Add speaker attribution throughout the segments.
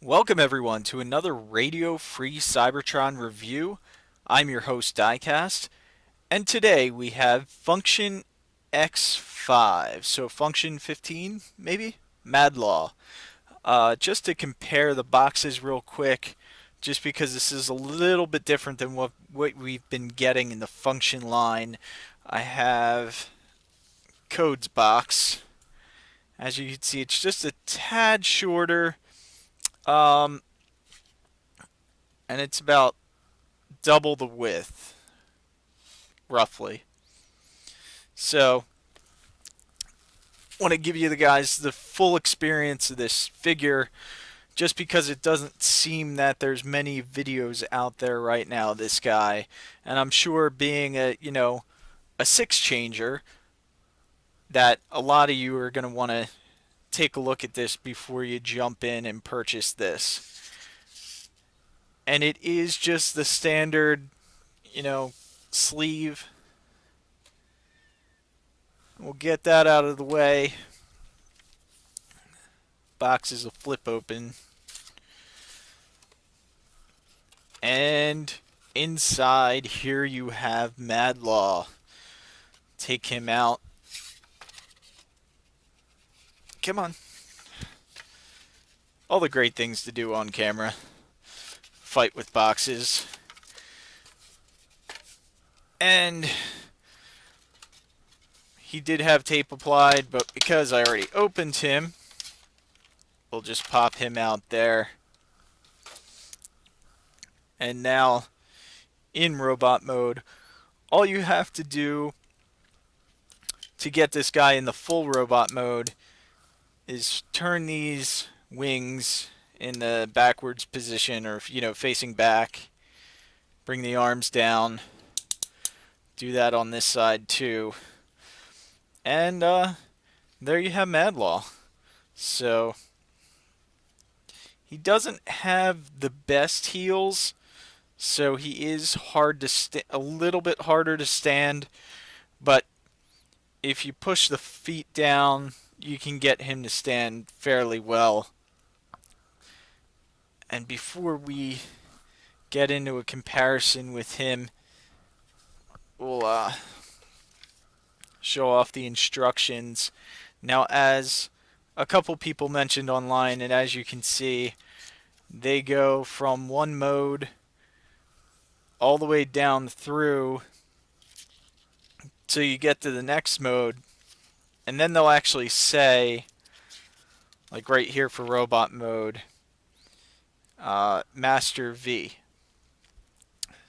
Speaker 1: Welcome everyone to another radio-free Cybertron review. I'm your host Diecast, and today we have Function X5, so Function 15 maybe? M.A.D.L.A.W. Just to compare the boxes real quick, just because this is a little bit different than what we've been getting in the Function line. I have Codes box. As you can see, it's just a tad shorter. Um, and it's about double the width, roughly. So, want to give you the guys the full experience of this figure, just because it doesn't seem that there's many videos out there right now. This guy, and I'm sure being a six changer, that a lot of you are going to want to take a look at this before you jump in and purchase this. And it is just the standard, you know, sleeve. We'll get that out of the way. Boxes will flip open. And inside here you have M.A.D.L.A.W. Take him out. Come on. All the great things to do on camera. Fight with boxes. And he did have tape applied, but because I already opened him, we'll just pop him out there. And now, in robot mode, all you have to do to get this guy in the full robot mode is turn these wings in the backwards position, or facing back. Bring the arms down. Do that on this side too. And there you have M.A.D.L.A.W. So he doesn't have the best heels, so he is a little bit harder to stand, but if you push the feet down, you can get him to stand fairly well. And before we get into a comparison with him, we'll show off the instructions. Now, as a couple people mentioned online, and as you can see, they go from one mode all the way down through till you get to the next mode, and then they'll actually say, like right here for robot mode, Master V.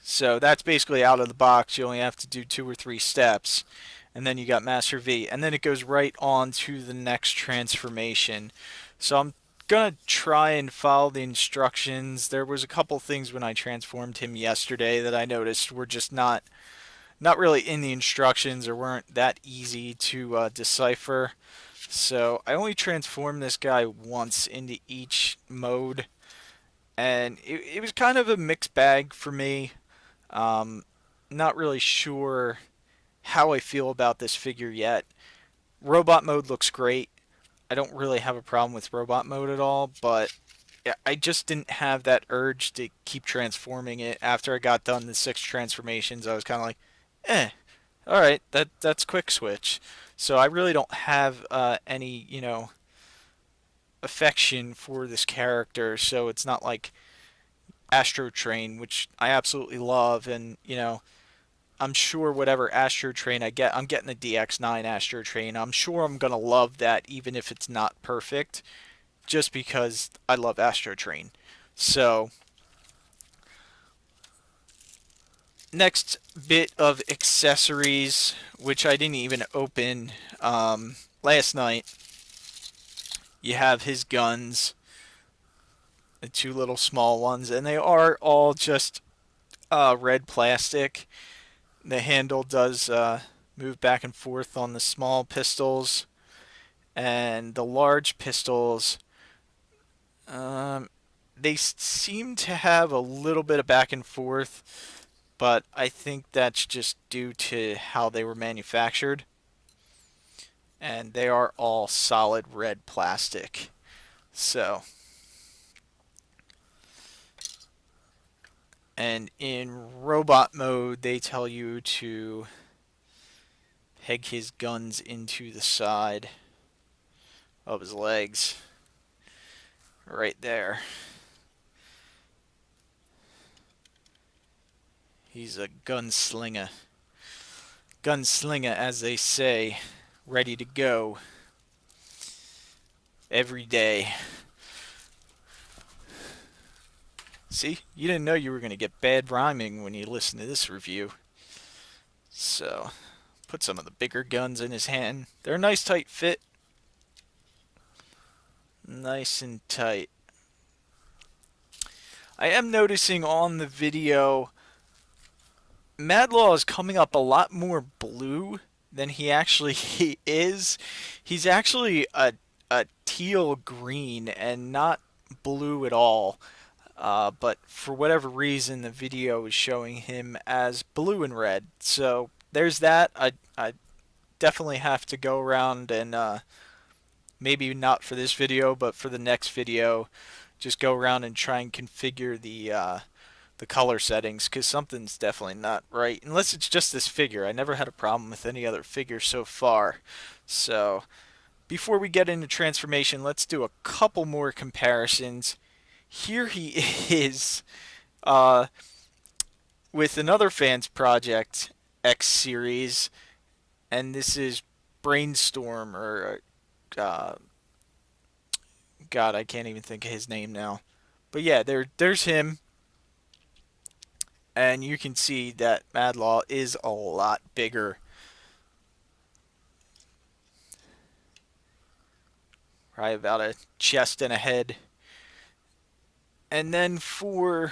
Speaker 1: So that's basically out of the box. You only have to do 2 or 3 steps, and then you got Master V, and then it goes right on to the next transformation. So I'm gonna try and follow the instructions. There was a couple things when I transformed him yesterday that I noticed were just not really in the instructions, or weren't that easy to decipher. So I only transformed this guy once into each mode, and it was kind of a mixed bag for me. Not really sure how I feel about this figure yet. Robot mode looks great. I don't really have a problem with robot mode at all, but I just didn't have that urge to keep transforming it. After I got done the 6 transformations, I was kind of like, all right, that's Quickswitch. So I really don't have any, affection for this character. So it's not like Astro Train, which I absolutely love, and I'm sure whatever Astro Train I get, I'm getting the DX9 Astro Train. I'm sure I'm gonna love that, even if it's not perfect, just because I love Astro Train. So next bit of accessories, which I didn't even open last night. You have his guns, the 2 little small ones, and they are all just red plastic. The handle does move back and forth on the small pistols, and the large pistols, they seem to have a little bit of back and forth, but I think that's just due to how they were manufactured. And they are all solid red plastic. So And in robot mode, they tell you to peg his guns into the side of his legs. Right there. He's a gunslinger. Gunslinger, as they say, ready to go every day. See, you didn't know you were going to get bad rhyming when you listen to this review. So, put some of the bigger guns in his hand. They're a nice tight fit. Nice and tight. I am noticing on the video, M.A.D.L.A.W is coming up a lot more blue than he actually is. He's actually a teal green and not blue at all. But for whatever reason, the video is showing him as blue and red. So there's that. I definitely have to go around and maybe not for this video, but for the next video, just go around and try and configure the color settings, because something's definitely not right. Unless it's just this figure. I never had a problem with any other figure so far. So before we get into transformation, let's do a couple more comparisons. Here he is uh, with another FansProject X series, and this is Brainstorm, or God, I can't even think of his name now. But yeah, there's him, and you can see that M.A.D.L.A.W is a lot bigger. Right, about a chest and a head. And then for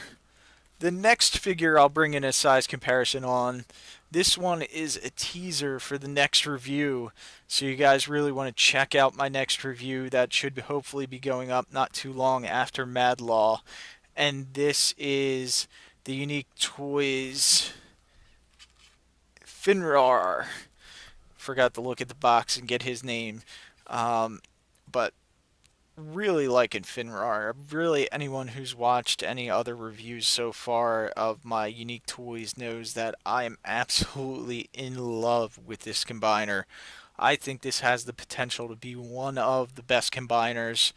Speaker 1: the next figure I'll bring in a size comparison on, this one is a teaser for the next review. So you guys really want to check out my next review. That should hopefully be going up not too long after M.A.D.L.A.W. And this is the Unique Toys Finrar. Forgot to look at the box and get his name. But really liking Finrar. Really, anyone who's watched any other reviews so far of my Unique Toys knows that I am absolutely in love with this combiner. I think this has the potential to be one of the best combiners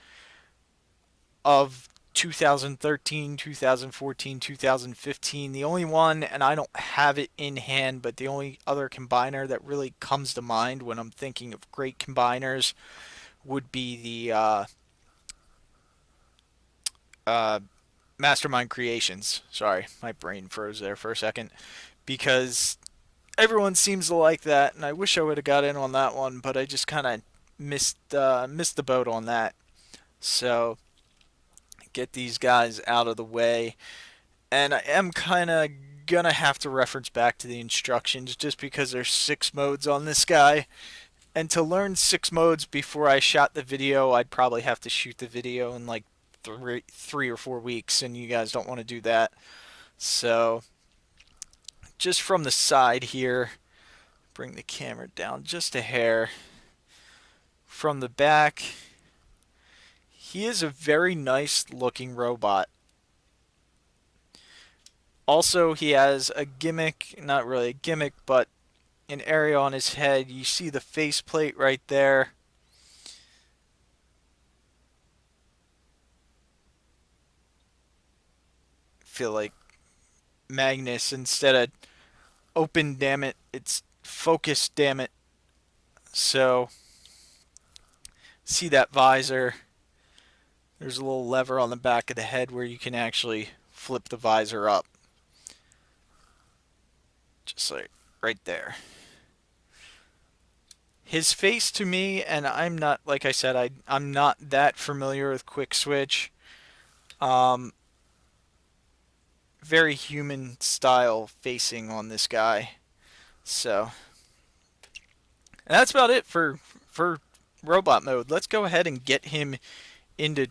Speaker 1: of 2013, 2014, 2015. The only one, and I don't have it in hand, but the only other combiner that really comes to mind when I'm thinking of great combiners would be the uh, Mastermind Creations. Sorry, my brain froze there for a second. Because everyone seems to like that, and I wish I would have got in on that one, but I just kind of missed the boat on that. So get these guys out of the way, and I am kind of gonna have to reference back to the instructions just because there's 6 modes on this guy. And to learn 6 modes before I shot the video, I'd probably have to shoot the video in like 3 or 4 weeks, and you guys don't want to do that. So just from the side here, bring the camera down just a hair. From the back, he is a very nice looking robot. Also, he has a gimmick, not really a gimmick, but an area on his head. You see the faceplate right there. Feel like Magnus, instead of open, damn it, it's focus, damn it. So see that visor. There's a little lever on the back of the head where you can actually flip the visor up. Just like right there. His face to me, and I'm not, like I said, I'm not that familiar with Quickswitch. Very human style facing on this guy. So, and that's about it for robot mode. Let's go ahead and get him into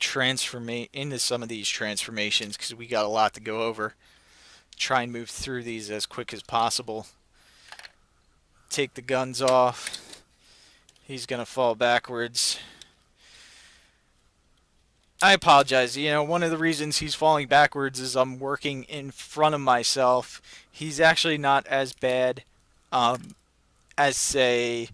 Speaker 1: some of these transformations, because we got a lot to go over. Try and move through these as quick as possible. Take the guns off. He's gonna fall backwards. I apologize. You know, one of the reasons he's falling backwards is I'm working in front of myself. He's actually not as bad um, as, say,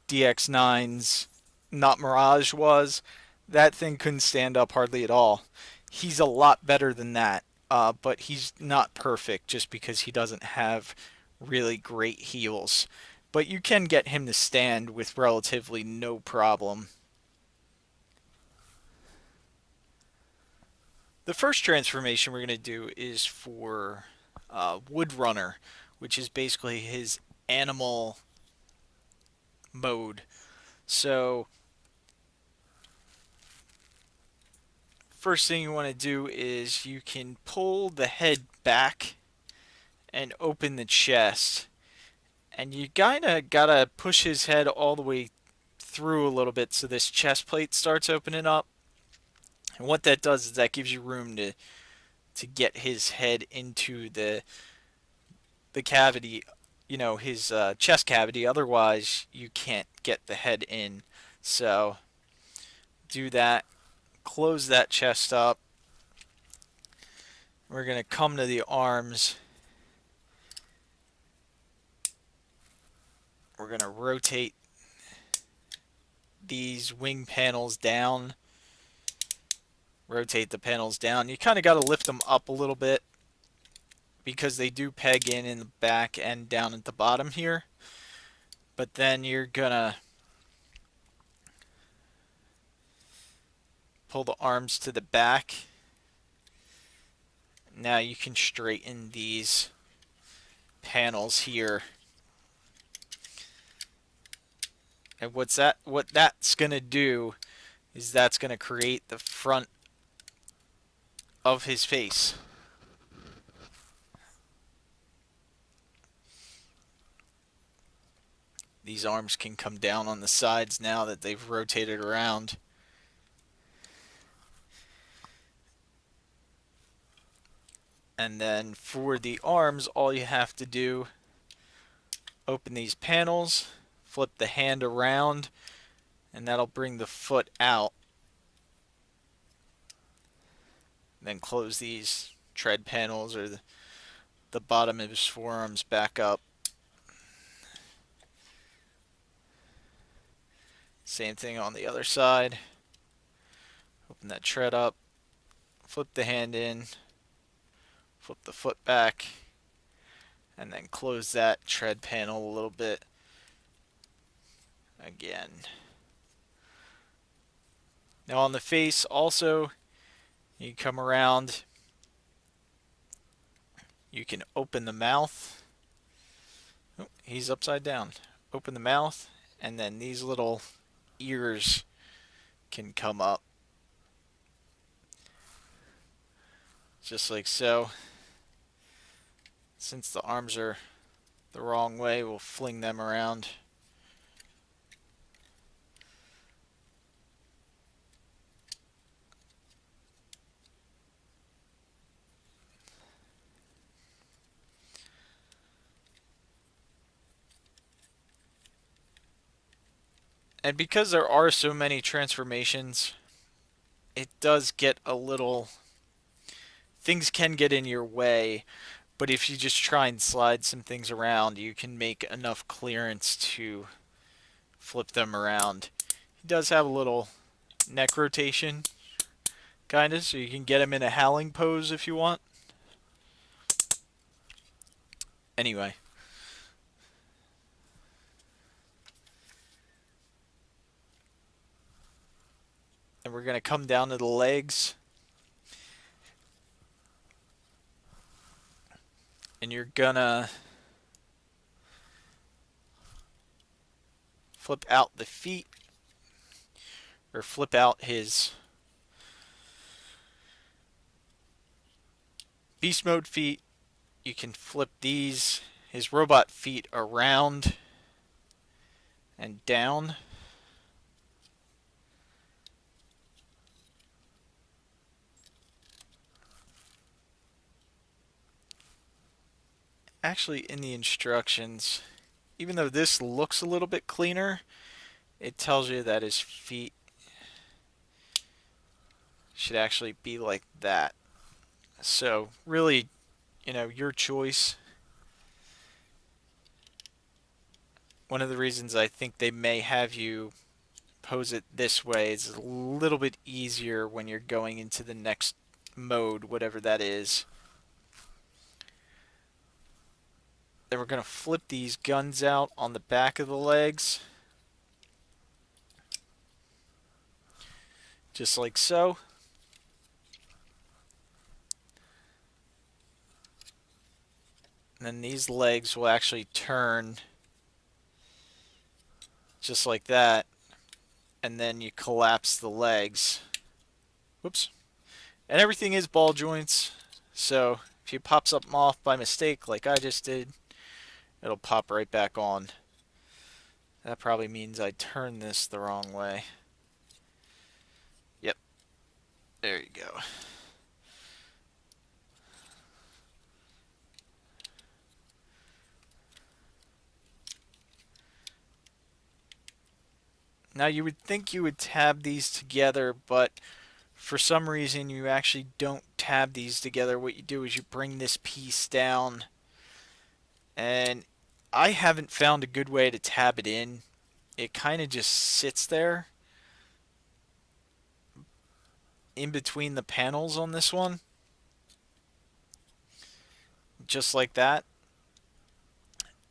Speaker 1: DX9's Not Mirage was. That thing couldn't stand up hardly at all. He's a lot better than that, but he's not perfect just because he doesn't have really great heals. But you can get him to stand with relatively no problem. The first transformation we're going to do is for Woodrunner, which is basically his animal mode. So, first thing you want to do is you can pull the head back and open the chest. And you kind of got to push his head all the way through a little bit so this chest plate starts opening up. And what that does is that gives you room to get his head into the cavity, you know, his chest cavity. Otherwise, you can't get the head in. So do that. Close that chest up. We're going to come to the arms. We're going to rotate these wing panels down. Rotate the panels down. You kind of got to lift them up a little bit because they do peg in the back and down at the bottom here. But then you're going to pull the arms to the back. Now you can straighten these panels here. And what that's going to do is that's going to create the front of his face. These arms can come down on the sides now that they've rotated around. And then for the arms, all you have to do, open these panels, flip the hand around, and that'll bring the foot out. Then close these tread panels or the bottom of his forearms back up. Same thing on the other side. Open that tread up, flip the hand in, flip the foot back, and then close that tread panel a little bit again. Now on the face also, you come around, you can open the mouth. Oh, he's upside down. Open the mouth, and then these little ears can come up. Just like so. Since the arms are the wrong way, we'll fling them around. And because there are so many transformations, it does get a little... Things can get in your way, but if you just try and slide some things around, you can make enough clearance to flip them around. He does have a little neck rotation, kinda, so you can get him in a howling pose if you want. Anyway. And we're going to come down to the legs. And you're going to flip out the feet. Or flip out his beast mode feet. You can flip his robot feet around and down. Actually, in the instructions, even though this looks a little bit cleaner, it tells you that his feet should actually be like that. So really, your choice. One of the reasons I think they may have you pose it this way is a little bit easier when you're going into the next mode, whatever that is. Then we're going to flip these guns out on the back of the legs. Just like so. And then these legs will actually turn just like that. And then you collapse the legs. Whoops. And everything is ball joints. So if you pop something off by mistake like I just did, it'll pop right back on. That probably means I turned this the wrong way. Yep. There you go. Now you would think you would tab these together, but for some reason you actually don't tab these together. What you do is you bring this piece down, and I haven't found a good way to tab it in. It kind of just sits there in between the panels on this one, just like that.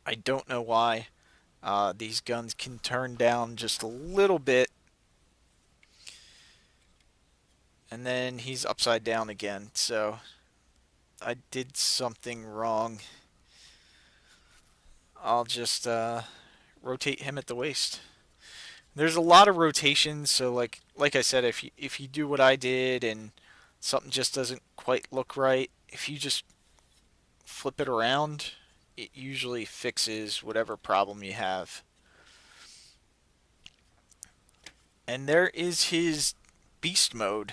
Speaker 1: I don't know why. These guns can turn down just a little bit, and then he's upside down again. So I did something wrong. I'll just rotate him at the waist. There's a lot of rotations, so like I said, if you do what I did and something just doesn't quite look right, if you just flip it around, it usually fixes whatever problem you have. And there is his beast mode,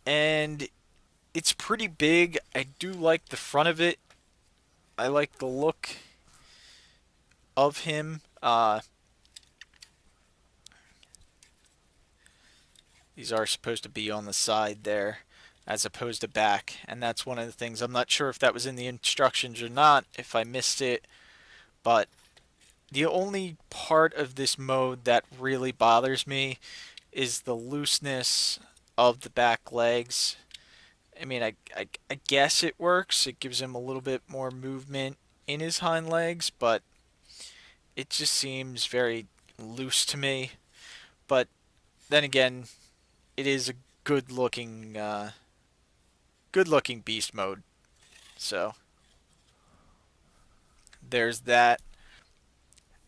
Speaker 1: and it's pretty big. I do like the front of it. I like the look of him. These are supposed to be on the side there as opposed to back, and that's one of the things. I'm not sure if that was in the instructions or not, if I missed it, but the only part of this mode that really bothers me is the looseness of the back legs. I mean, I guess it works. It gives him a little bit more movement in his hind legs, but it just seems very loose to me. But then again, it is a good looking beast mode. So there's that.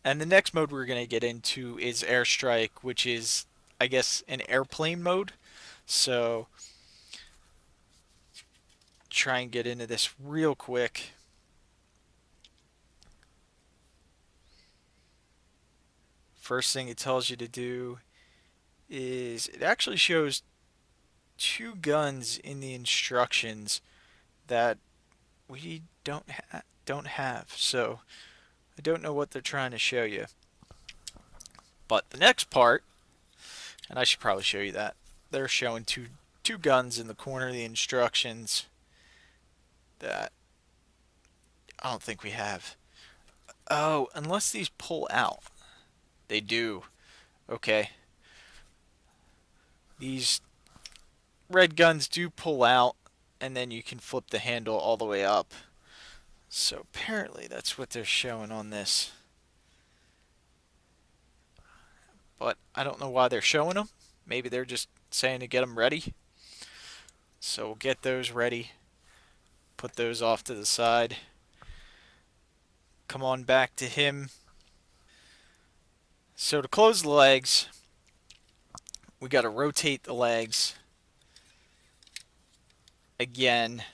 Speaker 1: And the next mode we're going to get into is airstrike, which is, I guess, an airplane mode. So try and get into this real quick. First thing it tells you to do is it actually shows two guns in the instructions that we don't have. So I don't know what they're trying to show you. But the next part, and I should probably show you that, they're showing two guns in the corner of the instructions that I don't think we have. Oh, unless these pull out. They do. Okay. These red guns do pull out, and then you can flip the handle all the way up. So apparently that's what they're showing on this. But I don't know why they're showing them. Maybe they're just saying to get them ready. So we'll get those ready. Put those off to the side. Come on back to him. So to close the legs, we got to rotate the legs again.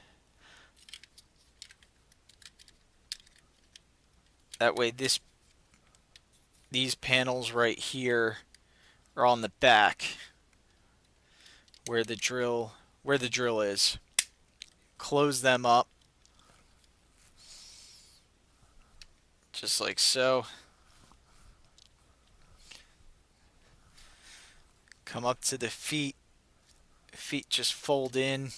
Speaker 1: That way these panels right here are on the back where the drill is. Close them up just like so. Come up to the feet, Feet just fold in.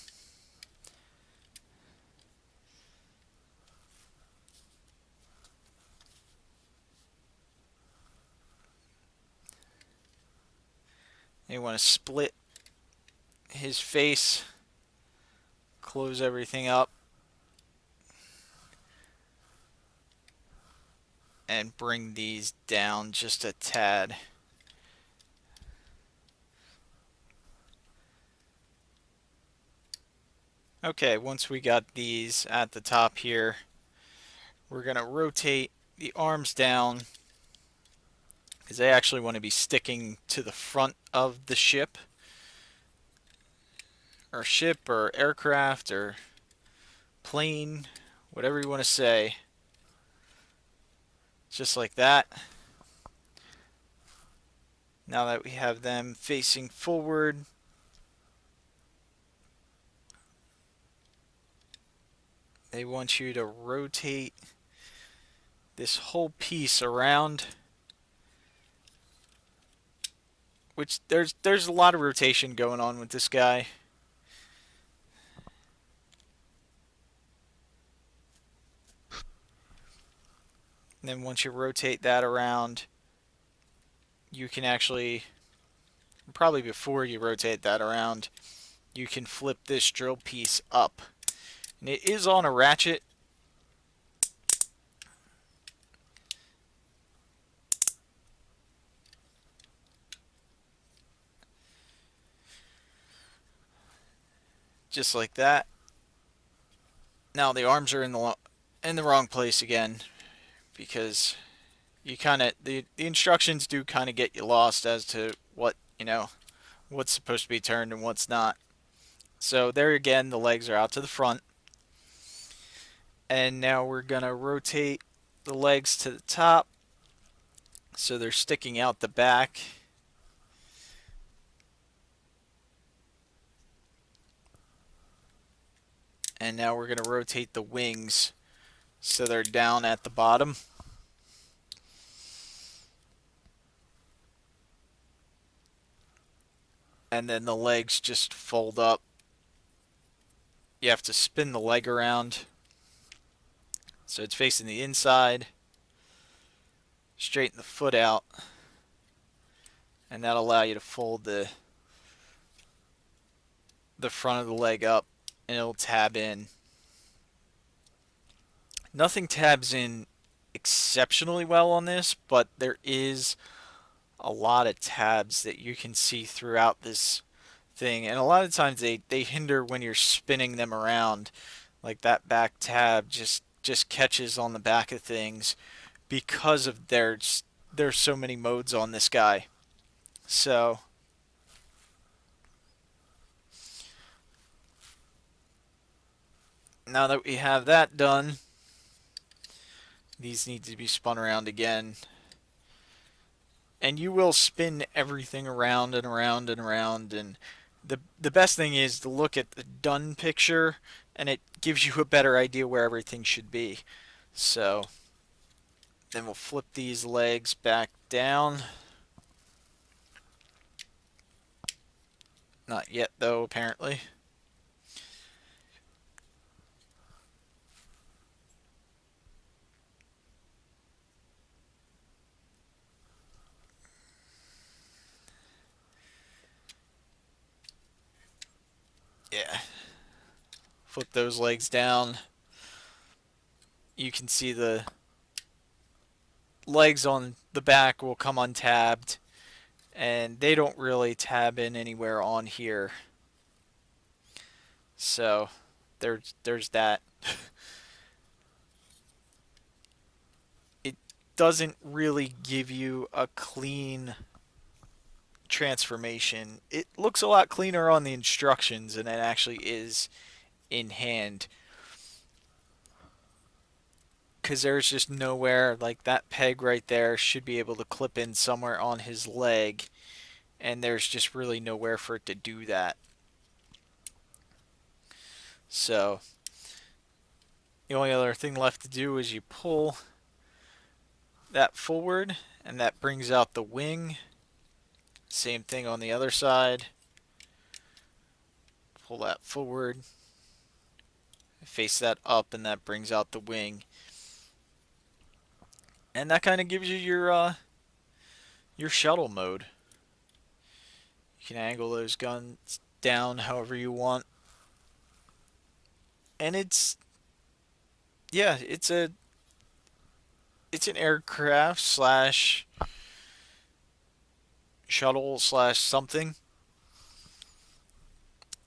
Speaker 1: You want to split his face, close everything up, and bring these down just a tad. Okay, once we got these at the top here, we're going to rotate the arms down because they actually want to be sticking to the front of the ship or aircraft or plane, whatever you want to say. Just like that. Now that we have them facing forward, they want you to rotate this whole piece around, which there's a lot of rotation going on with this guy. And then once you rotate that around, you can actually, probably before you rotate that around, you can flip this drill piece up. And it is on a ratchet. Just like that. Now the arms are in the wrong place again, because you kind of the instructions do kind of get you lost as to what, what's supposed to be turned and what's not. So there again, the legs are out to the front. And now we're going to rotate the legs to the top so they're sticking out the back. And now we're going to rotate the wings so they're down at the bottom. And then the legs just fold up. You have to spin the leg around so it's facing the inside. Straighten the foot out. And that'll allow you to fold the front of the leg up, and it'll tab in. Nothing tabs in exceptionally well on this, but there is a lot of tabs that you can see throughout this thing, and a lot of times they hinder when you're spinning them around. Like that back tab just catches on the back of things because of there's so many modes on this guy. So now that we have that done, these need to be spun around again. And you will spin everything around and around and around. And the best thing is to look at the done picture, and it gives you a better idea where everything should be. So then we'll flip these legs back down. Not yet, though, apparently. Yeah. Flip those legs down. You can see the legs on the back will come untabbed, and they don't really tab in anywhere on here. So there's that. It doesn't really give you a clean transformation. It looks a lot cleaner on the instructions than it actually is in hand, because there's just nowhere, like that peg right there should be able to clip in somewhere on his leg, and there's just really nowhere for it to do that. So the only other thing left to do is you pull that forward, and that brings out the wing. Same thing on the other side. pull that forward, face that up, and that brings out the wing. And that kind of gives you your shuttle mode. You can angle those guns down however you want. And yeah, it's an aircraft slash shuttle slash something.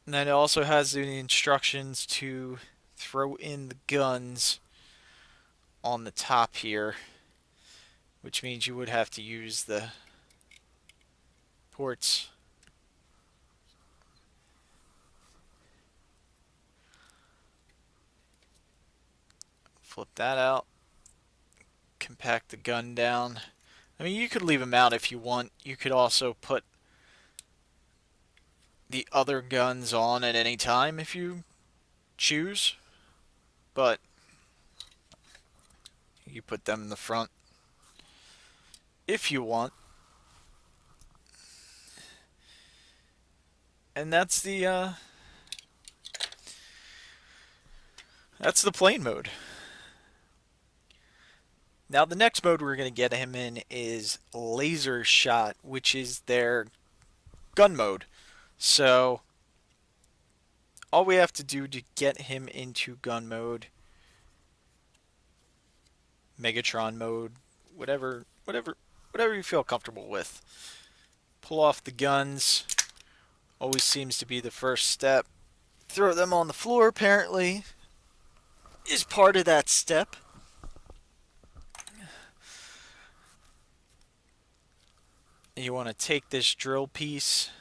Speaker 1: And then it also has the instructions to throw in the guns on the top here, which means you would have to use the ports. Flip that out. Compact the gun down. I mean, you could leave them out if you want. You could also put the other guns on at any time if you choose, but you put them in the front if you want. And that's the plane mode. Now the next mode we're going to get him in is laser shot, which is their gun mode. So all we have to do to get him into gun mode, Megatron mode, whatever you feel comfortable with. Pull off the guns. Always seems to be the first step. Throw them on the floor, apparently, is part of that step. You want to take this drill piece,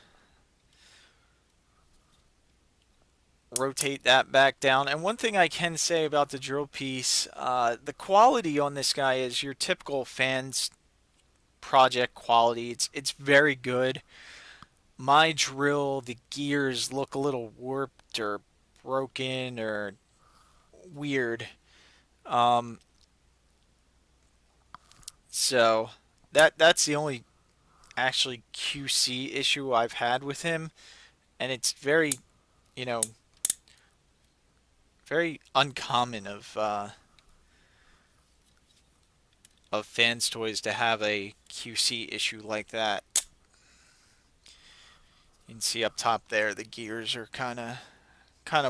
Speaker 1: rotate that back down. And one thing I can say about the drill piece, the quality on this guy is your typical FansProject quality. It's very good. My drill, the gears look a little warped or broken or weird. So that's the only actually QC issue I've had with him, and it's very, you know, very uncommon of fans toys to have a QC issue like that. You can see up top there the gears are kind of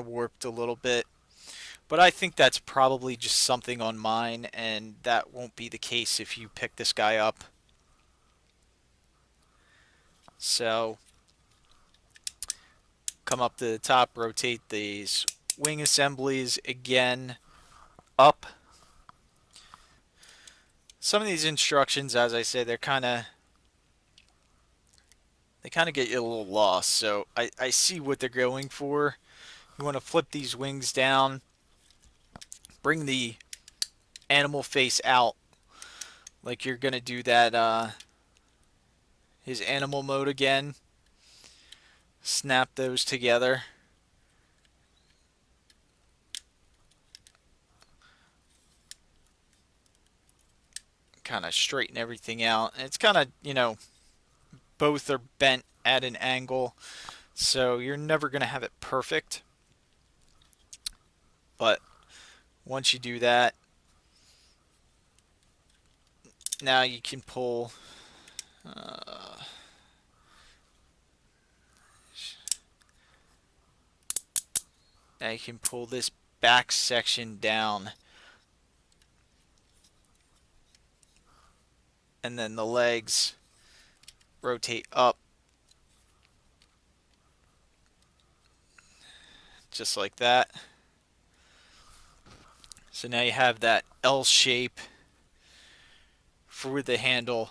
Speaker 1: warped a little bit. But I think that's probably just something on mine, and that won't be the case if you pick this guy up. So, come up to the top, rotate these wing assemblies again up. Some of these instructions, as I say, they kind of get you a little lost. So I see what they're going for. You want to flip these wings down, bring the animal face out like you're going to do that his animal mode again. Snap those together. Kind of straighten everything out. And it's kind of, both are bent at an angle, so you're never going to have it perfect. But once you do that, now you can pull this back section down, and then the legs rotate up just like that. So now you have that L shape for the handle.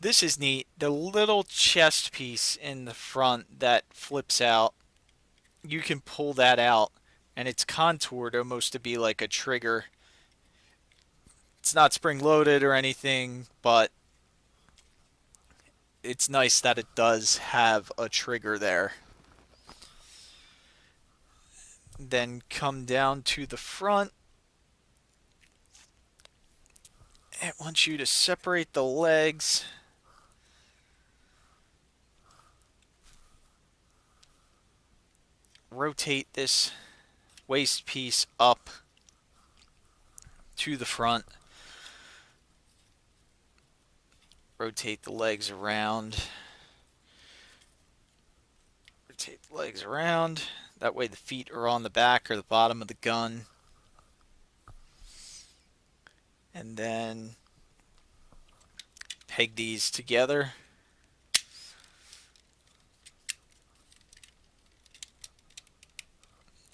Speaker 1: This is neat. The little chest piece in the front that flips out, you can pull that out, and it's contoured almost to be like a trigger. It's not spring loaded or anything, but it's nice that it does have a trigger there. Then come down to the front. It wants you to separate the legs. rotate this waist piece up to the front. Rotate the legs around. Rotate the legs around. That way the feet are on the back or the bottom of the gun. And then peg these together.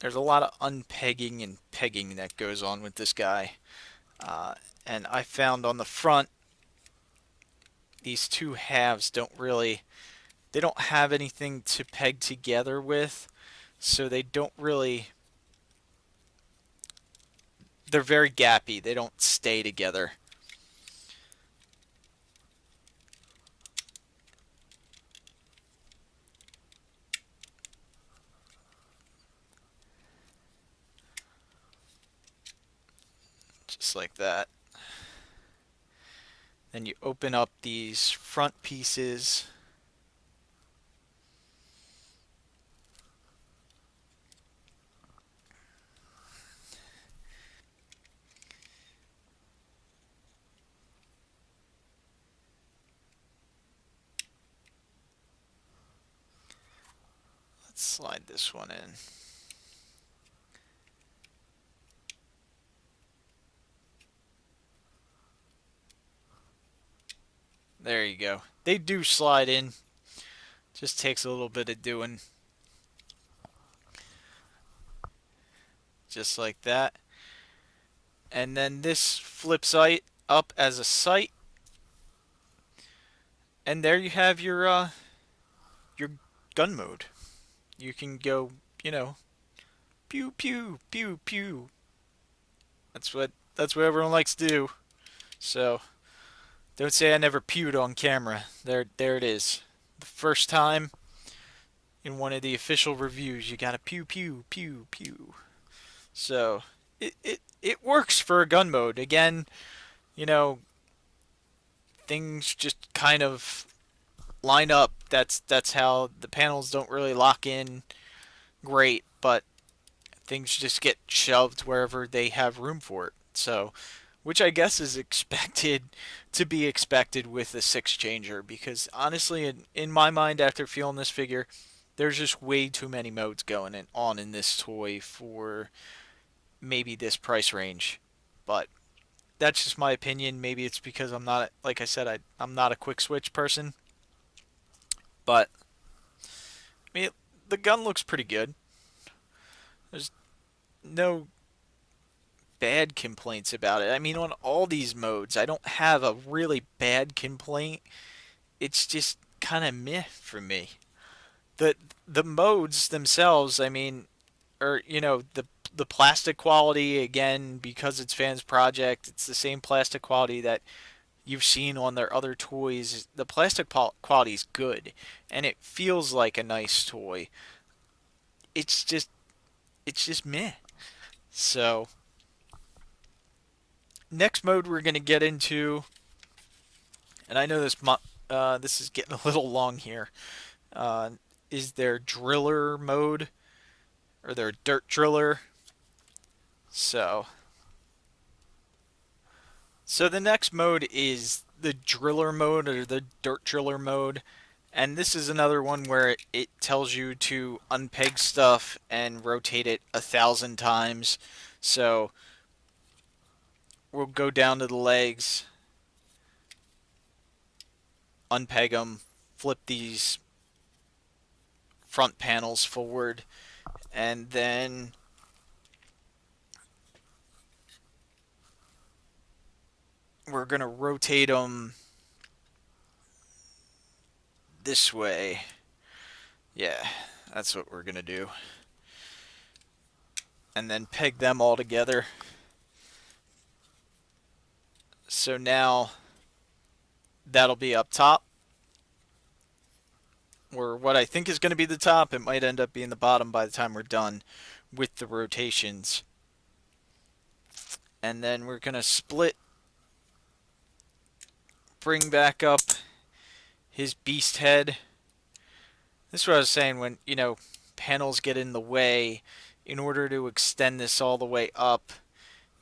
Speaker 1: There's a lot of unpegging and pegging that goes on with this guy. And I found on the front, these two halves don't have anything to peg together with, so they don't really, they're very gappy. They don't stay together. Just like that. Then you open up these front pieces. Let's slide this one in. There you go. They do slide in. Just takes a little bit of doing. Just like that. And then this flips up as a sight. And there you have your gun mode. You can go, pew pew pew pew. That's what everyone likes to do. So don't say I never pewed on camera. There it is. The first time in one of the official reviews, you gotta pew pew pew pew. So it works for a gun mode. Again, things just kind of line up. That's how the panels don't really lock in great, but things just get shoved wherever they have room for it. So, which I guess is expected to be expected with a six changer, because honestly, in my mind, after feeling this figure, there's just way too many modes going on in this toy for maybe this price range. But that's just my opinion. Maybe it's because I'm not, like I said, I'm not a Quickswitch person. But I mean, the gun looks pretty good. There's no bad complaints about it. I mean, on all these modes, I don't have a really bad complaint. It's just kind of meh for me. The modes themselves, I mean, or the plastic quality, again, because it's FansProject, it's the same plastic quality that you've seen on their other toys. The plastic quality is good, and it feels like a nice toy. It's just meh. So next mode we're gonna get into, and I know this is getting a little long here. Is their driller mode, or their dirt driller? So the next mode is the driller mode, or the dirt driller mode. And this is another one where it tells you to unpeg stuff and rotate it 1,000 times. So we'll go down to the legs, unpeg them, flip these front panels forward, and then we're going to rotate them this way. Yeah, that's what we're going to do. And then peg them all together. So now that'll be up top, or what I think is going to be the top. It might end up being the bottom by the time we're done with the rotations. And then we're going to split, bring back up his beast head. This is what I was saying when, panels get in the way. In order to extend this all the way up,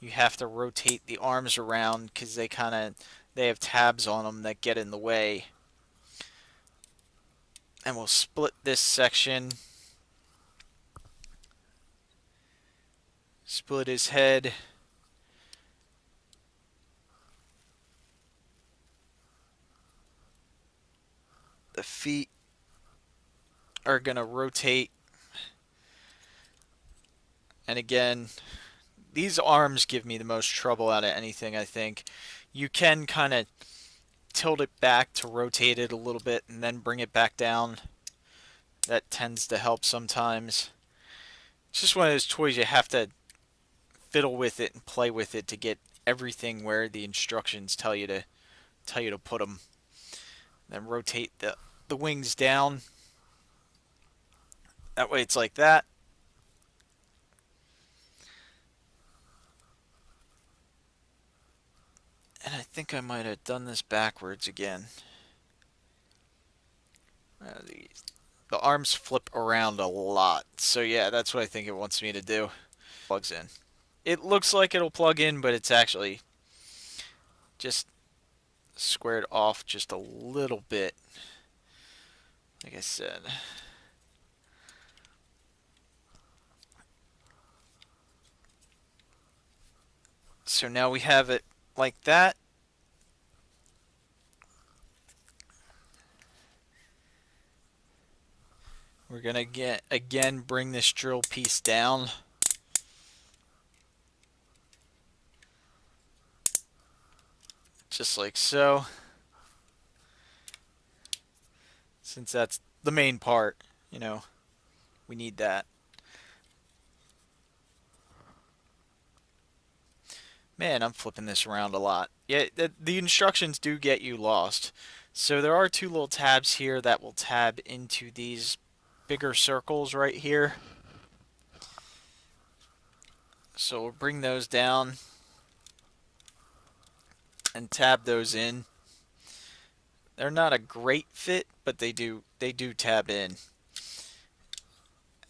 Speaker 1: you have to rotate the arms around because they have tabs on them that get in the way. And we'll split this section. Split his head. The feet are going to rotate. And again, these arms give me the most trouble out of anything, I think. You can kind of tilt it back to rotate it a little bit and then bring it back down. That tends to help sometimes. It's just one of those toys you have to fiddle with it and play with it to get everything where the instructions tell you to put them. Then rotate the wings down. That way it's like that. And I think I might have done this backwards again. The arms flip around a lot. So yeah, that's what I think it wants me to do. Plugs in. It looks like it'll plug in, but it's actually just squared off just a little bit. Like I said. So now we have it like that. We're going to again bring this drill piece down. Just like so. Since that's the main part, you know, we need that. Man, I'm flipping this around a lot. Yeah, the instructions do get you lost. So there are two little tabs here that will tab into these bigger circles right here. So we'll bring those down and tab those in. They're not a great fit, but they do tab in.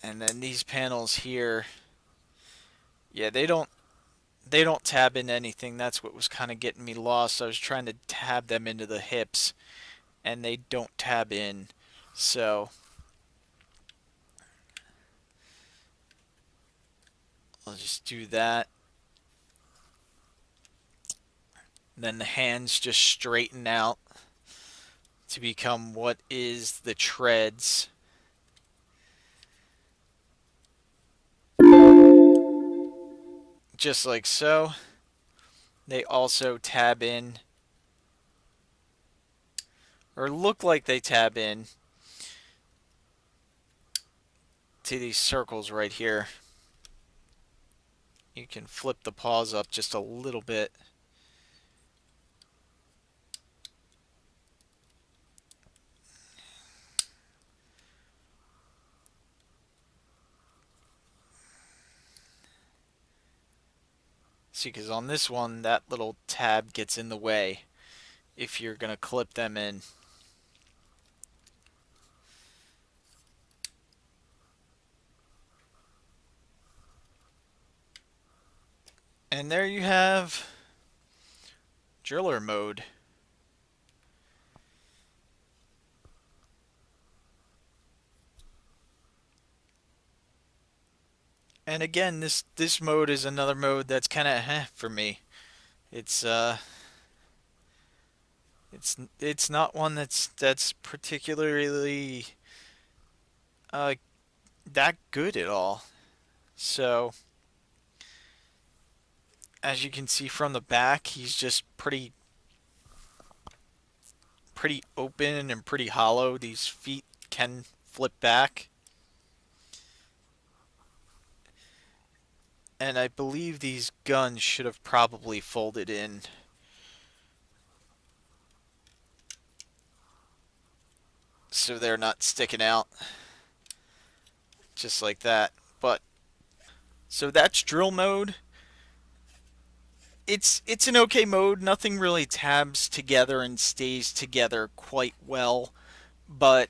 Speaker 1: And then these panels here, yeah, they don't tab into anything. That's what was kind of getting me lost. I was trying to tab them into the hips, and they don't tab in. So I'll just do that. And then the hands just straighten out to become what is the treads. Just like so. They also tab in, or look like they tab in, to these circles right here. You can flip the paws up just a little bit. See, because on this one, that little tab gets in the way if you're going to clip them in. And there you have driller mode. And again, this mode is another mode that's kind of for me. It's not one that's particularly that good at all. So as you can see from the back, he's just pretty open and pretty hollow. These feet can flip back. And I believe these guns should have probably folded in. So they're not sticking out. Just like that. But so that's drill mode. It's an okay mode. Nothing really tabs together and stays together quite well. But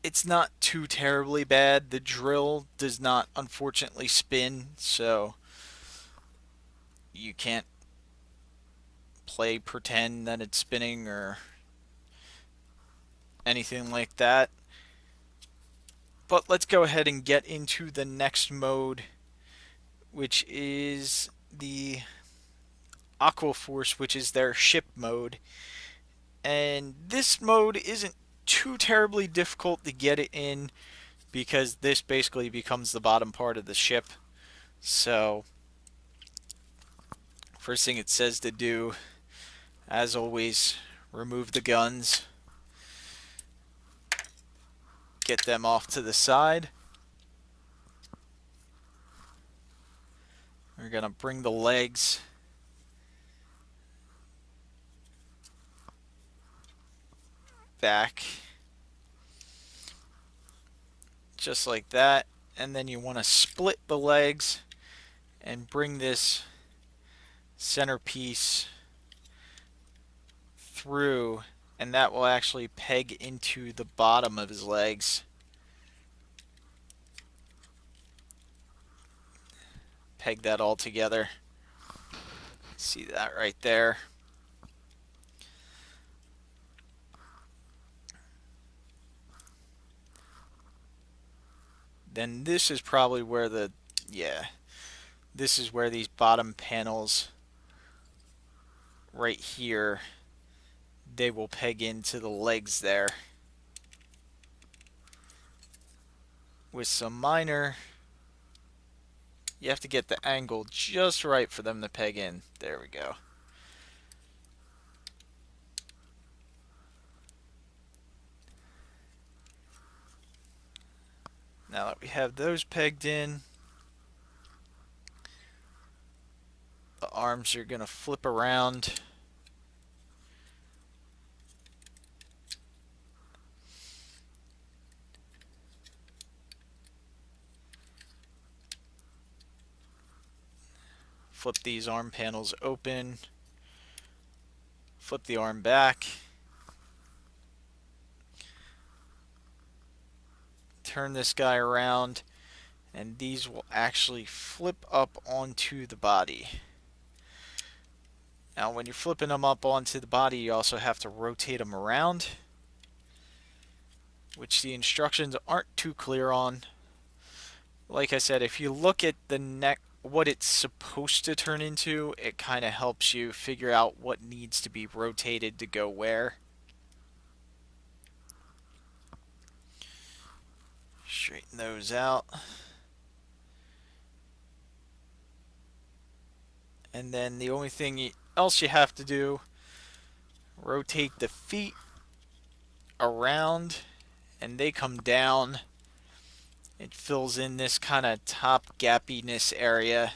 Speaker 1: it's not too terribly bad. The drill does not, unfortunately, spin, so you can't play pretend that it's spinning or anything like that. But let's go ahead and get into the next mode, which is the Aqua Force, which is their ship mode. And this mode isn't too terribly difficult to get it in because this basically becomes the bottom part of the ship. So, first thing it says to do, as always, remove the guns, get them off to the side. We're going to bring the legs back, just like that. And then you want to split the legs and bring this centerpiece through, and that will actually peg into the bottom of his legs. Peg that all together. See that right there. Then this is probably where this is where these bottom panels right here, they will peg into the legs there. With some minor, you have to get the angle just right for them to peg in. There we go. Now that we have those pegged in, the arms are going to flip around. Flip these arm panels open. Flip the arm back. Turn this guy around, and these will actually flip up onto the body. Now when you're flipping them up onto the body, you also have to rotate them around, which the instructions aren't too clear on. Like I said, if you look at the neck, what it's supposed to turn into, it kind of helps you figure out what needs to be rotated to go where. Straighten those out. And then the only thing else you have to do, rotate the feet around and they come down. It fills in this kind of top gappiness area.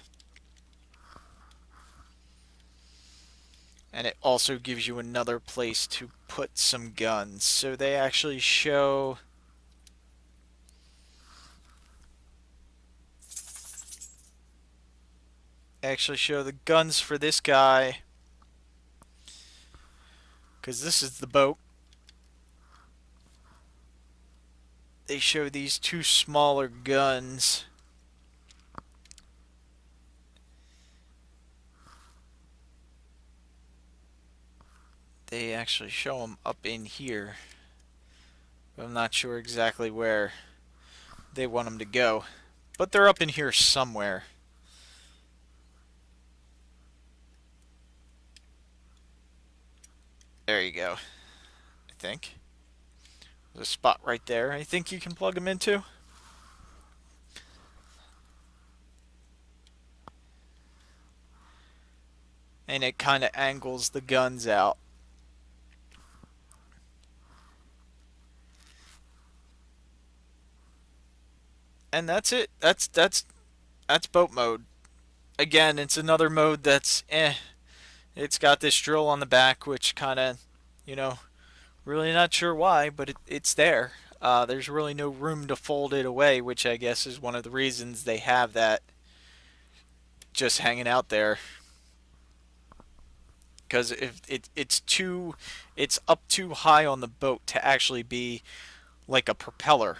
Speaker 1: And it also gives you another place to put some guns. So they actually show the guns for this guy, because this is the boat. They show these two smaller guns. They actually show them up in here. But I'm not sure exactly where they want them to go. But they're up in here somewhere. There you go. I think. There's a spot right there I think you can plug them into. And it kind of angles the guns out. And that's it. That's boat mode. Again, it's another mode that's It's got this drill on the back, which kind of, really not sure why, but it's there. There's really no room to fold it away, which I guess is one of the reasons they have that just hanging out there. Because if it's up too high on the boat to actually be like a propeller,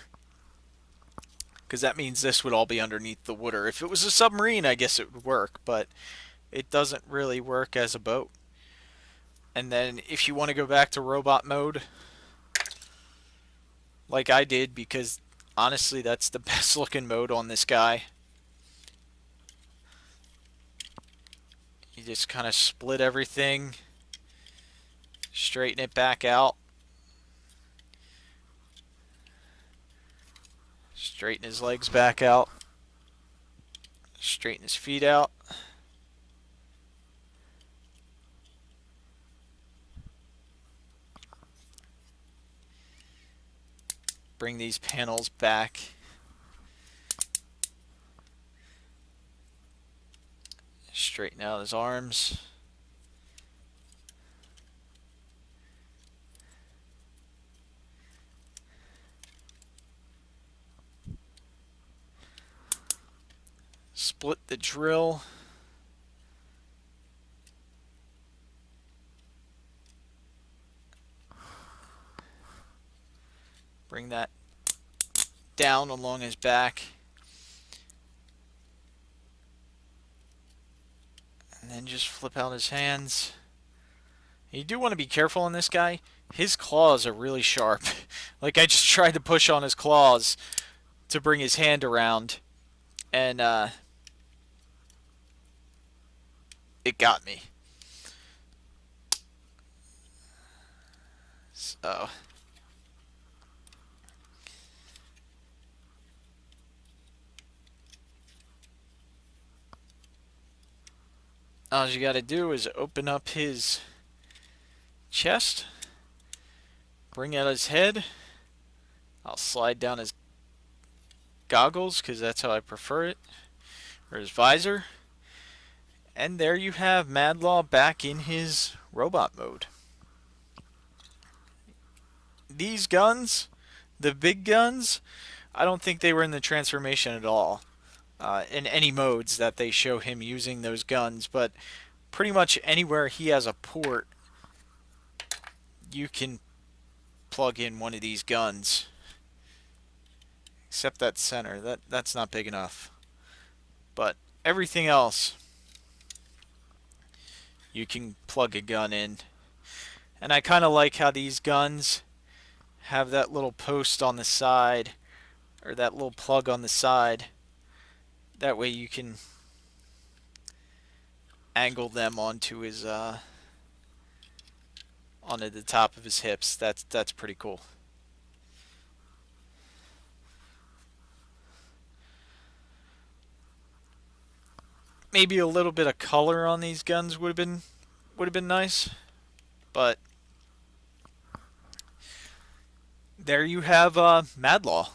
Speaker 1: because that means this would all be underneath the water. If it was a submarine, I guess it would work, but it doesn't really work as a boat. And then if you want to go back to robot mode, like I did, because honestly that's the best looking mode on this guy, you just kind of split everything, straighten it back out, straighten his legs back out, straighten his feet out. Bring these panels back. Straighten out his arms. Split the drill. Bring that down along his back. And then just flip out his hands. You do want to be careful on this guy. His claws are really sharp. Like, I just tried to push on his claws to bring his hand around, and it got me. So all you got to do is open up his chest, bring out his head. I'll slide down his goggles because that's how I prefer it, or his visor. And there you have M.A.D.L.A.W back in his robot mode. These guns, the big guns, I don't think they were in the transformation at all. In any modes that they show him using those guns, but pretty much anywhere he has a port, you can plug in one of these guns. Except that center, that's not big enough. But everything else, you can plug a gun in. And I kind of like how these guns have that little post on the side, or that little plug on the side. That way you can angle them onto his onto the top of his hips. That's pretty cool. Maybe a little bit of color on these guns would have been nice, but there you have M.A.D.L.A.W.